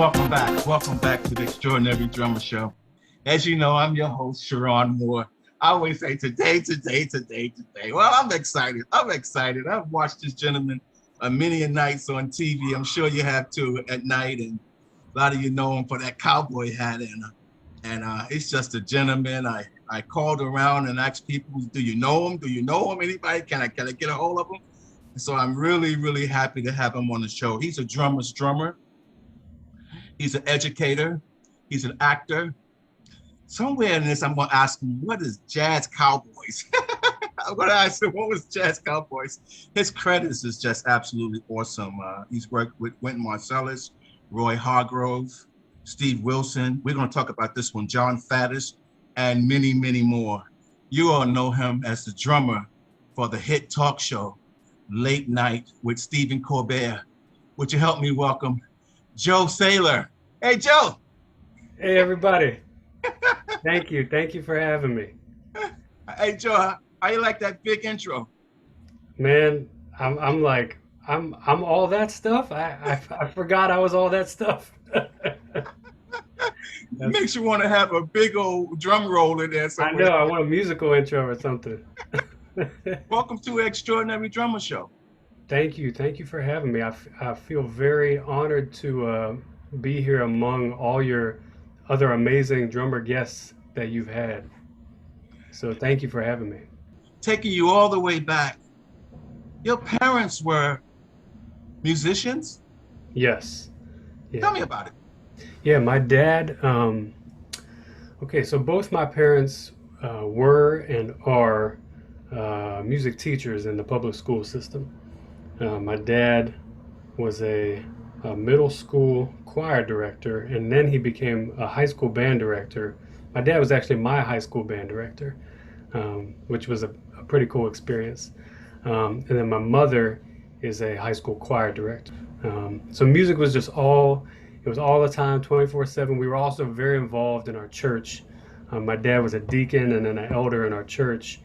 welcome back. Welcome back to the Extraordinary Drummer Show. As you know, I'm your host, Cheron Moore. I always say today. Well, I'm excited. I've watched this gentleman many nights on TV. I'm sure you have too at night, and a lot of you know him for that cowboy hat. And he's just a gentleman. I called around and asked people, do you know him? Do you know him? Anybody? Can I get a hold of him? And so I'm really, really happy to have him on the show. He's a drummer's drummer. He's an educator. He's an actor. Somewhere in this, I'm going to ask him, what is Jazz Cowboys? I'm going to ask him, what was Jazz Cowboys? His credits is just absolutely awesome. He's worked with Wynton Marsalis, Roy Hargrove, Steve Wilson. We're going to talk about this one, John Faddis, and many, many more. You all know him as the drummer for the hit talk show, Late Night with Stephen Colbert. Would you help me welcome Joe Saylor? Hey, Joe. Hey, everybody. Thank you. Thank you for having me. Hey, Joe, how you like that big intro? Man, I'm all that stuff. I forgot I was all that stuff. Makes you want to have a big old drum roll in there somewhere. I know. I want a musical intro or something. Welcome to Extraordinary Drummer Show. Thank you. Thank you for having me. I feel very honored to be here among all your other amazing drummer guests that you've had. So thank you for having me. Taking you all the way back, your parents were musicians? Yes. Yeah. Tell me about it. Yeah, my dad, okay, so both my parents were and are music teachers in the public school system. My dad was a middle school choir director, and then he became a high school band director. My dad was actually my high school band director, which was a pretty cool experience. And then my mother is a high school choir director. So music was just it was all the time, 24/7. We were also very involved in our church. My dad was a deacon and then an elder in our church,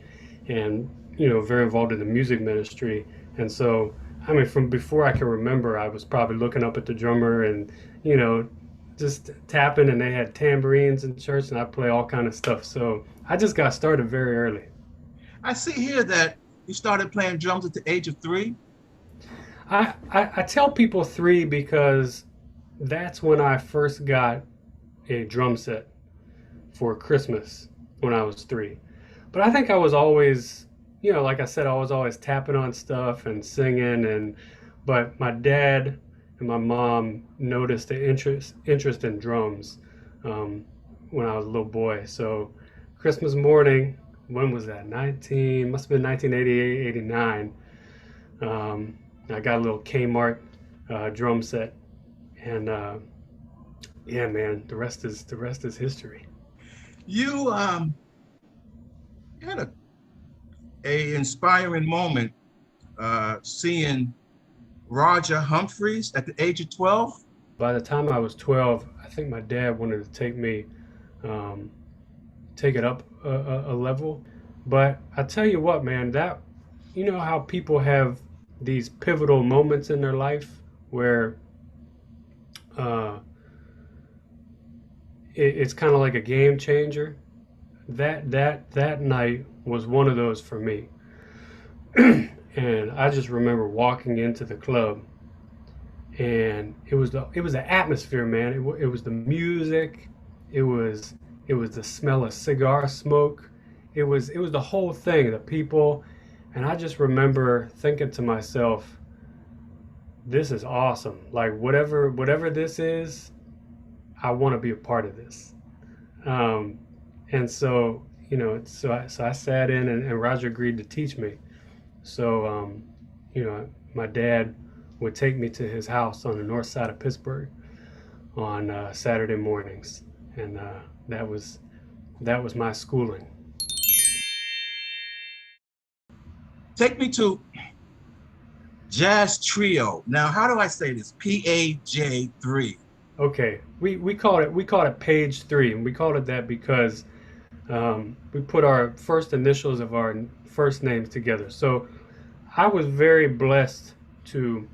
and very involved in the music ministry. And so, I mean, from before I can remember, I was probably looking up at the drummer and, just tapping, and they had tambourines in church, and I play all kind of stuff. So I just got started very early. I see here that you started playing drums at the age of 3. I tell people 3 because that's when I first got a drum set for Christmas when I was 3. But I think I was always, like I said, I was always tapping on stuff and singing, but my dad and my mom noticed the interest in drums when I was a little boy. So Christmas morning, when was that? Must have been 1988, 89. I got a little Kmart drum set, and yeah, man, the rest is history. You had a inspiring moment seeing Roger Humphreys at the age of 12. By the time I was 12, I think my dad wanted to take me, take it up a level. But I tell you what, man, that, how people have these pivotal moments in their life where it's kind of like a game changer. That night was one of those for me. And I just remember walking into the club, and it was the atmosphere, man. It was the music, it was the smell of cigar smoke, it was the whole thing, the people. And I just remember thinking to myself, this is awesome. Like, whatever this is, I want to be a part of this. And so, so I sat in, and Roger agreed to teach me. So, my dad would take me to his house on the north side of Pittsburgh on Saturday mornings, and that was my schooling. Take me to Jazz Trio. Now, how do I say this? PAJ3. Okay, we called it Page 3, and we called it that because we put our first initials of our first names together. So I was very blessed to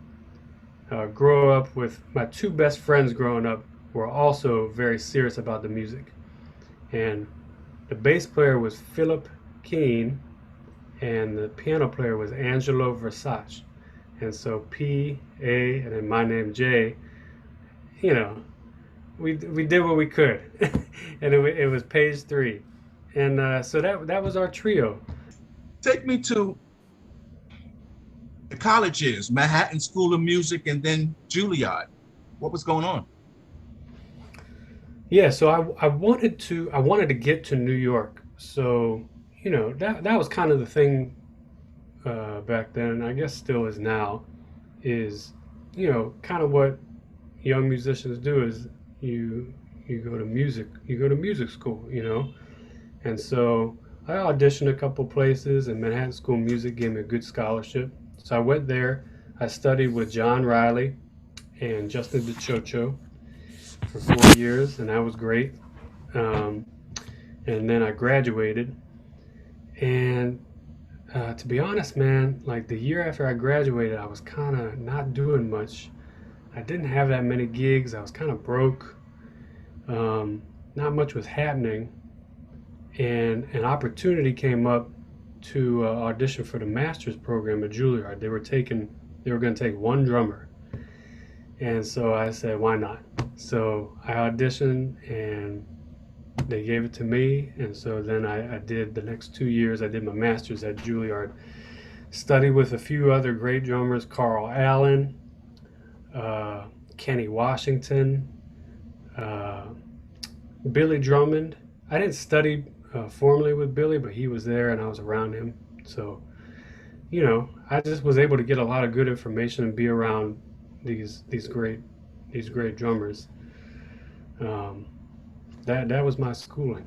grow up with my 2 best friends growing up. were also very serious about the music. And the bass player was Philip Keane, and the piano player was Angelo Versace. And so P, A, and then my name J, you know, we did what we could, and it was page three, and so that was our trio. Take me to the colleges, Manhattan School of Music, and then Juilliard. What was going on? Yeah, so I wanted to get to New York, so that was kind of the thing back then. I guess still is now. Is kind of what young musicians do is you you go to music school, and so I auditioned a couple places, and Manhattan School of Music gave me a good scholarship. So I went there. I studied with John Riley and Justin DeChocho for 4 years, and that was great. Um, and then I graduated. And to be honest, man, like the year after I graduated, I was kind of not doing much. I didn't have that many gigs. I was kind of broke. Um, Not much was happening. And an opportunity came up to audition for the master's program at Juilliard. They were going to take one drummer, and so I said, why not? So I auditioned, and they gave it to me, and so then I did the next 2 years. I did my master's at Juilliard. Studied with a few other great drummers: Carl Allen, uh, Kenny Washington, uh, Billy Drummond. I didn't study formally with Billy, but he was there and I was around him. So, I just was able to get a lot of good information and be around these great drummers. Um, that was my schooling.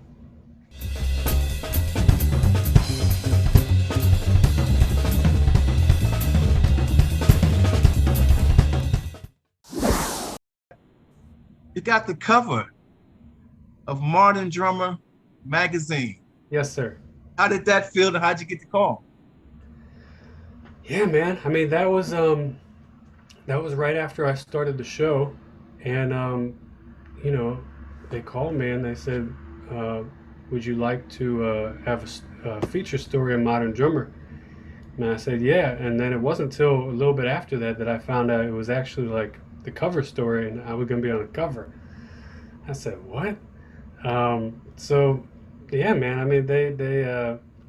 You got the cover of Modern Drummer magazine. Yes, sir. How did that feel, and how'd you get the call? Yeah, man. I mean, that was right after I started the show, and you know, they called me and they said, uh, "Would you like to have a feature story on Modern Drummer?" And I said, "Yeah." And then it wasn't until a little bit after that that I found out it was actually like the cover story, and I was going to be on the cover. I said, "What?" So, yeah, man. I mean, they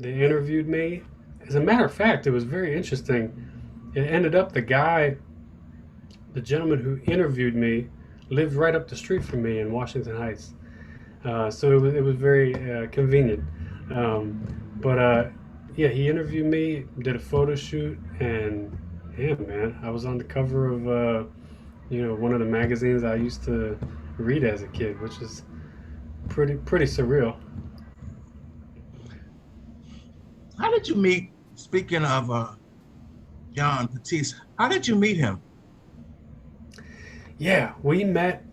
interviewed me. As a matter of fact, it was very interesting. It ended up the gentleman who interviewed me, lived right up the street from me in Washington Heights. So it was very convenient. Um, but yeah, he interviewed me, did a photo shoot, and yeah, man, I was on the cover of one of the magazines I used to read as a kid, which is pretty surreal. How did you meet? Speaking of John Batiste, how did you meet him? Yeah, we met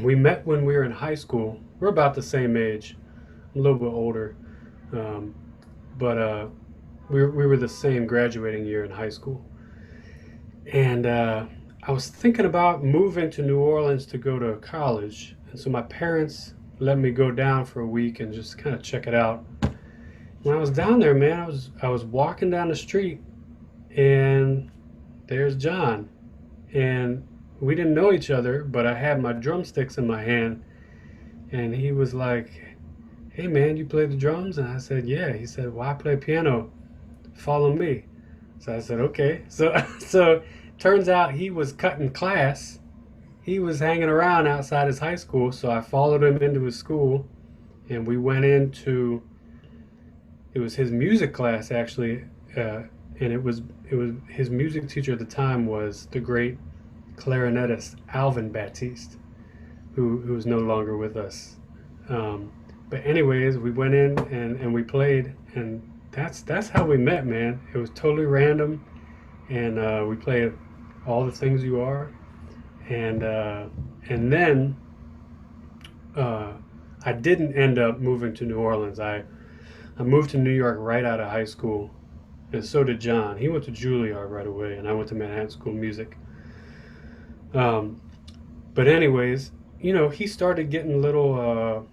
we met when we were in high school. We're about the same age, a little bit older, um, but we were the same graduating year in high school. And I was thinking about moving to New Orleans to go to college, and so my parents let me go down for a week and just kind of check it out. When I was down there, man, I was walking down the street, and there's John, and we didn't know each other, but I had my drumsticks in my hand, and he was like, "Hey, man, you play the drums?" And I said, "Yeah." He said, "Well, I play piano. Follow me." So I said, "Okay." So so turns out he was cutting class. He was hanging around outside his high school, so I followed him into his school, and we went into it was his music class actually, uh, and it was his music teacher at the time was the great clarinetist Alvin Baptiste, who's no longer with us. Um, but anyways, we went in and we played, and that's how we met, man. It was totally random, and we played All the Things You Are, and then uh, I didn't end up moving to New Orleans. I moved to New York right out of high school, and so did John. He went to Juilliard right away, and I went to Manhattan School of Music. Um, but anyways, he started getting little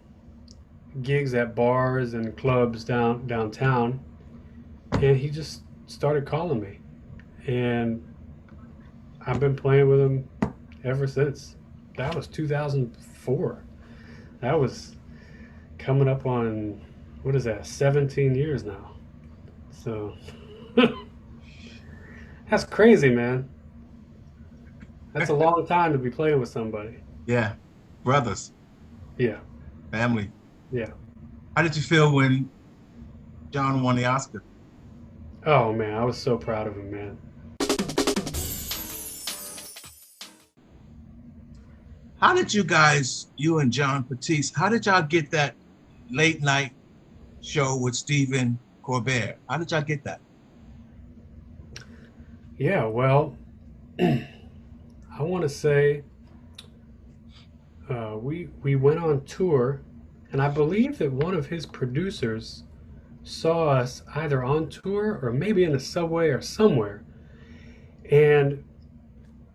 gigs at bars and clubs downtown, and he just started calling me, and I've been playing with him ever since. That was 2004. That was coming up on, what is that, 17 years now. So that's crazy, man. That's a long time to be playing with somebody. Yeah, brothers, Yeah, family. yeah. How did you feel when John won the Oscar? Oh man, I was so proud of him, man. How did you guys, you and John Batiste, how did y'all get that late night show with Stephen Colbert? How did y'all get that? Yeah, well, I want to say we went on tour, and I believe that one of his producers saw us either on tour or maybe in a subway or somewhere. And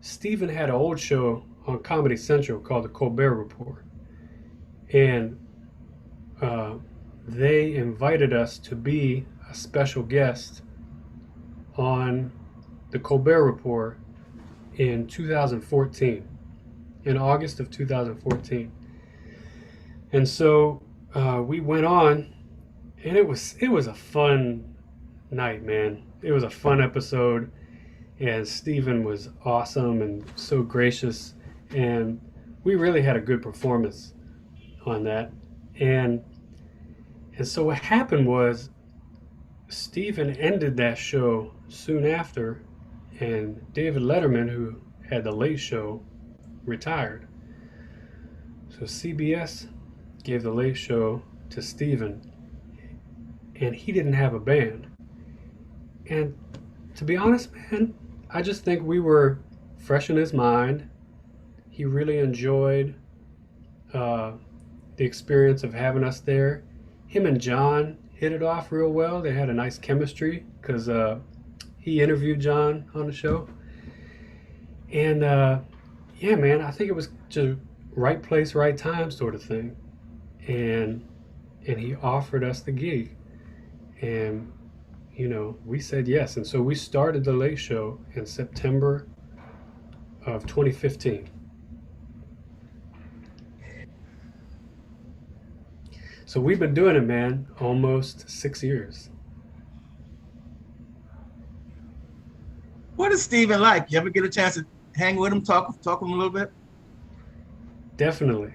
Steven had an old show on Comedy Central called The Colbert Report. And uh, they invited us to be a special guest on The Colbert Report in 2014, in August of 2014. And so we went on, and it was a fun night, man. It was a fun episode, and Steven was awesome and so gracious, and we really had a good performance on that. And and so what happened was Steven ended that show soon after, and David Letterman, who had the Late Show, retired. So CBS gave the Late Show to Steven, and he didn't have a band. And to be honest, man, I just think we were fresh in his mind. He really enjoyed uh, the experience of having us there. Him and John hit it off real well. They had a nice chemistry because he interviewed John on the show. And yeah, man, I think it was just right place, right time sort of thing. And he offered us the gig, and we said yes. And so we started the Late Show in September of 2015. So we've been doing it, man, almost 6 years. What is Stephen like? You ever get a chance to hang with him, talk with him a little bit? Definitely.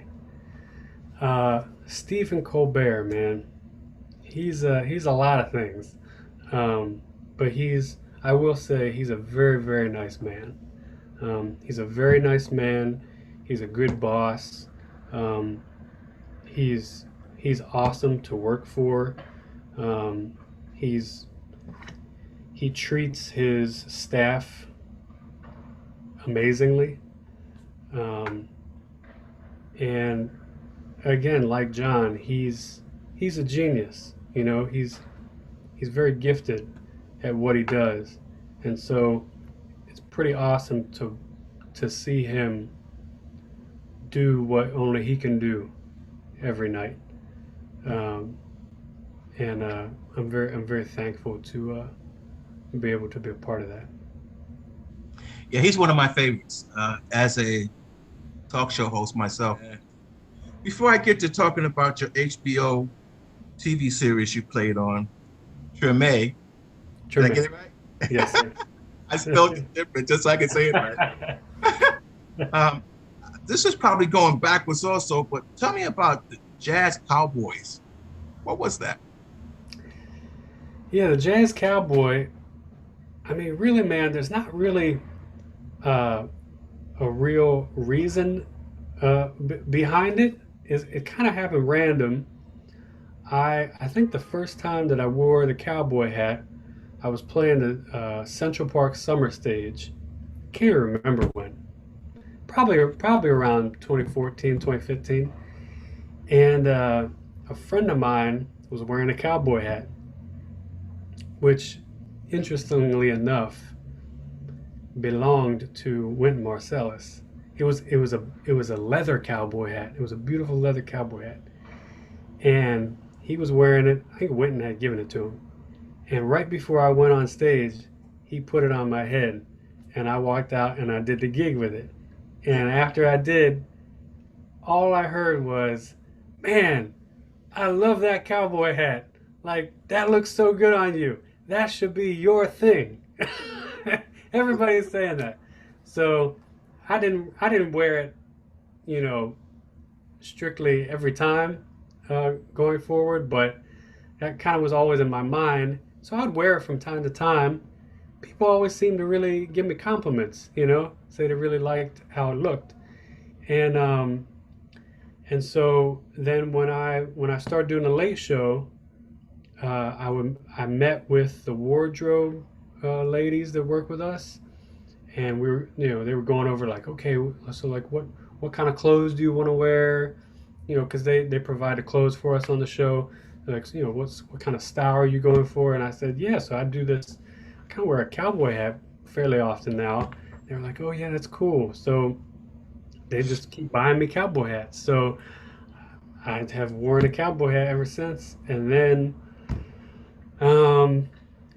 Stephen Colbert, man, he's a lot of things, but I will say he's a very, very nice man. He's a very nice man. He's a good boss. Um, he's he's awesome to work for. Um, he's he treats his staff amazingly. Um, and again, like John, he's a genius. He's very gifted at what he does, and so it's pretty awesome to see him do what only he can do every night. Um, and I'm very thankful to be able to be a part of that. Yeah, he's one of my favorites as a talk show host myself. Before I get to talking about your HBO TV series you played on, Treme, did I get Tremendous. it right? Yes, sir. I spelled it different just so I can say it right. Um, this is probably going backwards also, but tell me about the Jazz Cowboys. What was that? Yeah, the Jazz Cowboy. I mean, really, man, there's not really uh, a real reason behind it. It kind of happened random. I think the first time that I wore the cowboy hat, I was playing the Central Park Summer Stage. Can't remember when. Probably around 2014, 2015. And a friend of mine was wearing a cowboy hat, which, interestingly enough, belonged to Wynton Marsalis. it was a leather cowboy hat. It was a beautiful leather cowboy hat, and he was wearing it. I think Wynton had given it to him. And right before I went on stage, he put it on my head, and I walked out and I did the gig with it. And after I did, all I heard was, "Man, I love that cowboy hat. Like that looks so good on you. That should be your thing." Everybody's saying that. So I didn't wear it, you know, strictly every time going forward, but that kind of was always in my mind. So I'd wear it from time to time. People always seemed to really give me compliments, say they really liked how it looked. And so then when I started doing the late show, I met with the wardrobe ladies that work with us, and they were going over like, okay, so like what kind of clothes do you want to wear, because they provide the clothes for us on the show. They're like, what kind of style are you going for? And I said, yeah, so I do this. I kind of wear a cowboy hat fairly often now. They were like, oh yeah, that's cool. So they just keep buying me cowboy hats. So I have worn a cowboy hat ever since. And then um,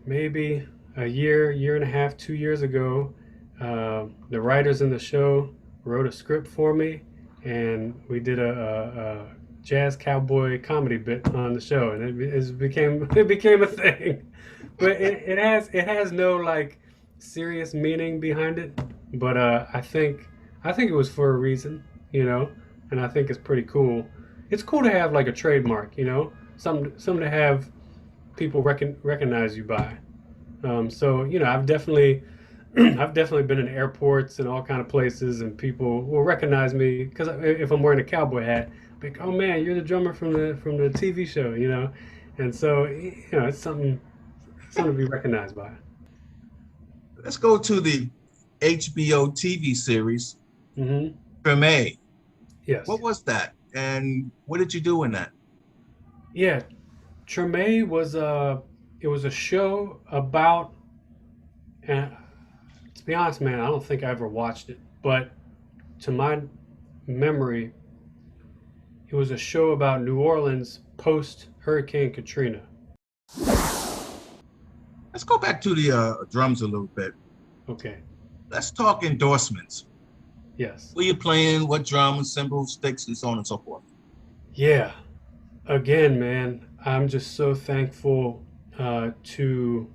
maybe a year and a half, 2 years ago, the writers in the show wrote a script for me, and we did a jazz cowboy comedy bit on the show, and it became it became a thing. But it has no like serious meaning behind it. But I think it was for a reason, and I think it's pretty cool. It's cool to have like a trademark, something to have people recognize you by. So I've definitely I've definitely been in airports and all kind of places, and people will recognize me because if I'm wearing a cowboy hat, like, oh man, you're the drummer from the TV show, and so it's something to be recognized by. Let's go to the HBO TV series, Hmm. Treme. Yes. What was that? And what did you do in that? Yeah. Treme was a show about, and to be honest, man, I don't think I ever watched it, but to my memory, it was a show about New Orleans post Hurricane Katrina. Let's go back to the drums a little bit. Okay. Let's talk endorsements. Yes. Who you playing? What drums, cymbals, sticks, and so on and so forth. Yeah. Again, man, I'm just so thankful to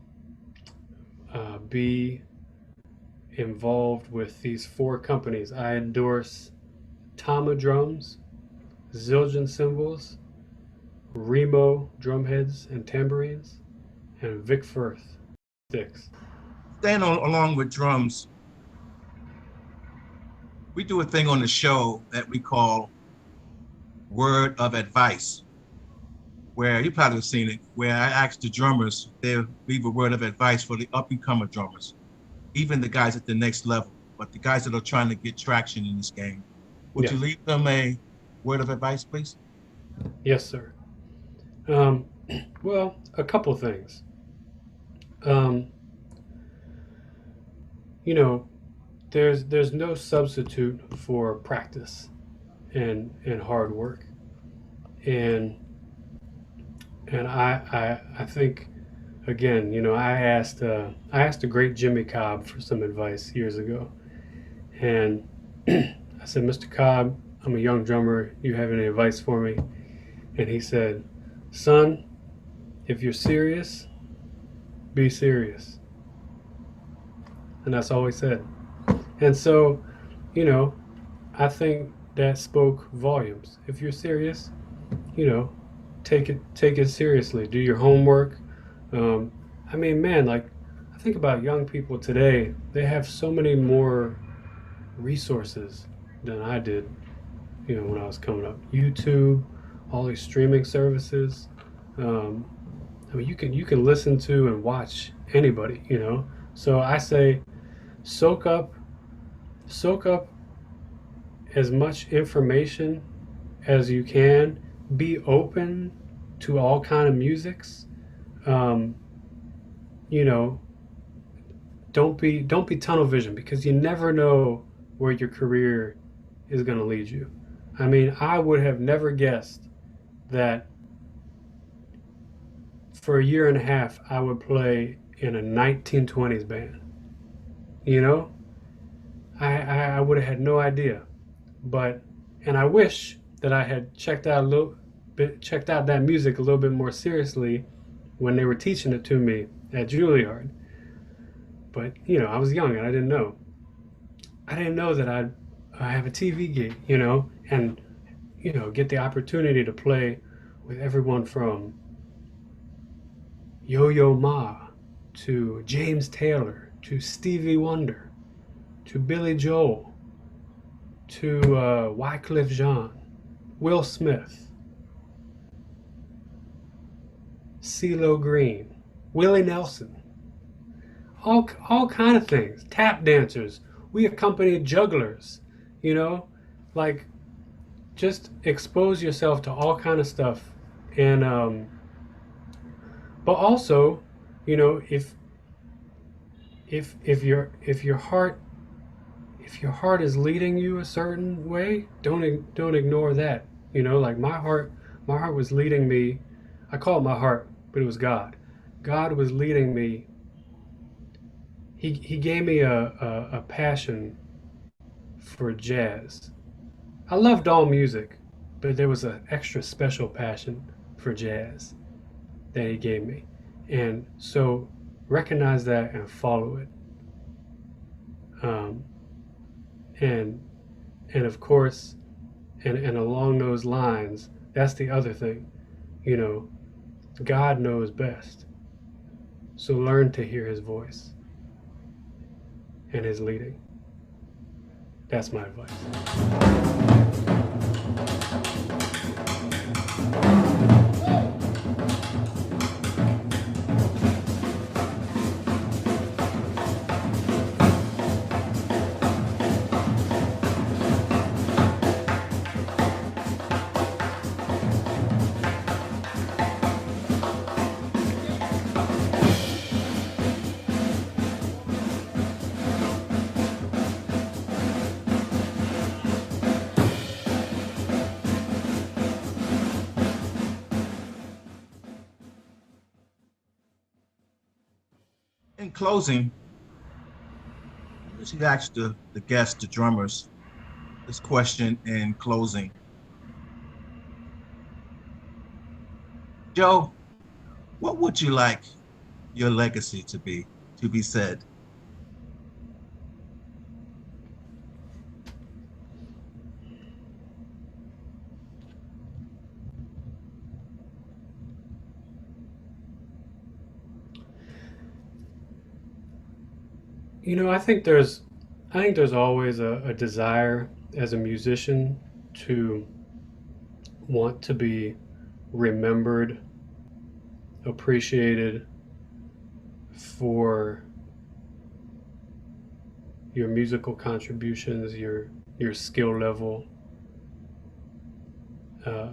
be involved with these four companies. I endorse Tama drums, Zildjian cymbals, Remo drumheads and tambourines, and Vic Firth sticks. Staying along with drums, we do a thing on the show that we call Word of Advice, where you probably have seen it, where I ask the drummers, they leave a word of advice for the up and comer drummers, even the guys at the next level, but the guys that are trying to get traction in this game. Would you Yes. leave them a word of advice, please? Yes, sir. Um, well, a couple things. Um, you know, there's no substitute for practice and hard work. And I think again, I asked the great Jimmy Cobb for some advice years ago, and I said, Mr. Cobb, I'm a young drummer. You have any advice for me? And he said, son, if you're serious, be serious. And that's all he said. And so, you know, I think that spoke volumes. If you're serious, you know, take it seriously. Do your homework. Um, I mean, man, like I think about young people today. They have so many more resources than I did. When I was coming up, YouTube, all these streaming services. Um, I mean, you can listen to and watch anybody. So I say, soak up soak up as much information as you can. Be open to all kind of musics. Um, you know, don't be tunnel vision because you never know where your career is going to lead you. I mean, I would have never guessed that for a year and a half I would play in a 1920s band. You know, I would have had no idea. But and I wish that I had checked out that music a little bit more seriously when they were teaching it to me at Juilliard. But I was young and I didn't know. I didn't know that I have a TV gig, and get the opportunity to play with everyone from Yo-Yo Ma to James Taylor to Stevie Wonder to Billy Joel to Wycliffe Jean, Will Smith, CeeLo Green, Willie Nelson, all kind of things. Tap dancers. We accompanied jugglers. You know, like just expose yourself to all kind of stuff, and but also, if if your heart is leading you a certain way, don't ignore that. Like my heart was leading me. I call it my heart, but it was God. God was leading me. He gave me a passion for jazz. I loved all music, but there was an extra special passion for jazz that he gave me. And so recognize that and follow it. Um, and and of course, and along those lines, that's the other thing. You know, God knows best. So learn to hear his voice and his leading. That's my advice. In closing, I usually ask the guests, the drummers, this question in closing. Joe, what would you like your legacy to be said? I think there's always a desire as a musician to want to be remembered, appreciated for your musical contributions, your skill level, uh,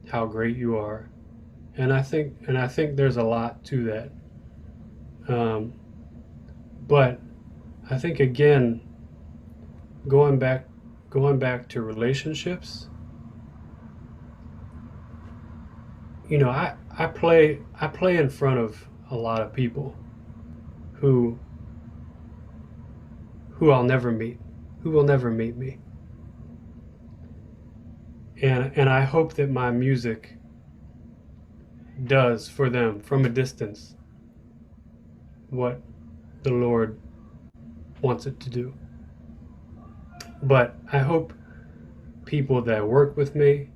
how great you are, and I think there's a lot to that. Um, but I think again, going back going back to relationships, I play in front of a lot of people who who I'll never meet, who will never meet me, and I hope that my music does for them from a distance what the Lord wants it to do. But I hope people that work with me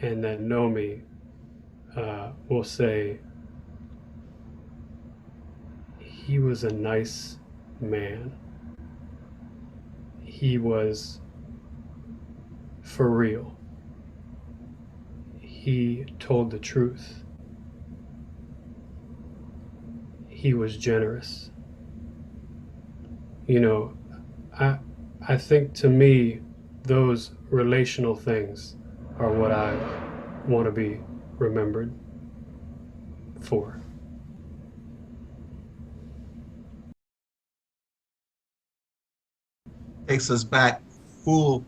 and that know me will say, he was a nice man. He was for real. He told the truth. He was generous. You know, I I think to me those relational things are what I want to be remembered for. takes us back full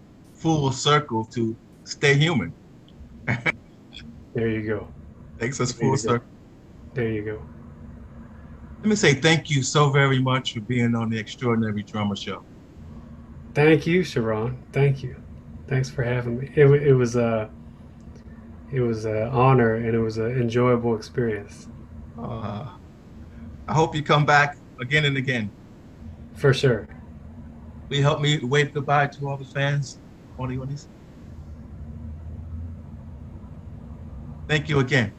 circle to stay human. There you go. Takes us There full you go. circle. There you go. Let me say thank you so very much for being on the Extraordinary Drummer Show. Thank you, Cheron. Thank you. Thanks for having me. It was an honor and it was an enjoyable experience. Uh, I hope you come back again and again. For sure. Will you help me wave goodbye to all the fans? Audience? Thank you again.